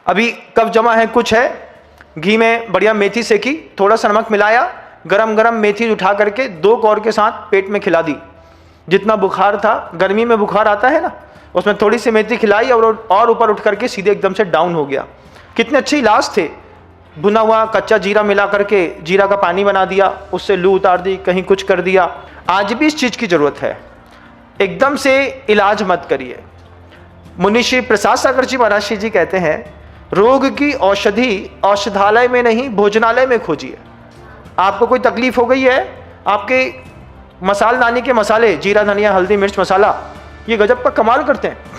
अभी कफ जमा है, कुछ है, घी में बढ़िया मेथी सेकी, थोड़ा सा नमक मिलाया, गरम गरम मेथी उठा करके 2 कौर के साथ पेट में खिला दी। जितना बुखार था, गर्मी में बुखार आता है ना, उसमें थोड़ी सी मेथी खिलाई और ऊपर उठ करके सीधे एकदम से डाउन हो गया। कितने अच्छे इलाज थे। भुना हुआ कच्चा जीरा मिला करके जीरा का पानी बना दिया, उससे लू उतार दी, कहीं कुछ कर दिया। आज भी इस चीज़ की ज़रूरत है। एकदम से इलाज मत करिए। मुनिश्री प्रसाद सागर जी महाराज जी कहते हैं, रोग की औषधि औषधालय में नहीं भोजनालय में खोजिए। आपको कोई तकलीफ हो गई है, आपके मसालदानी के मसाले, जीरा धनिया हल्दी मिर्च मसाला, ये गजब का कमाल करते हैं।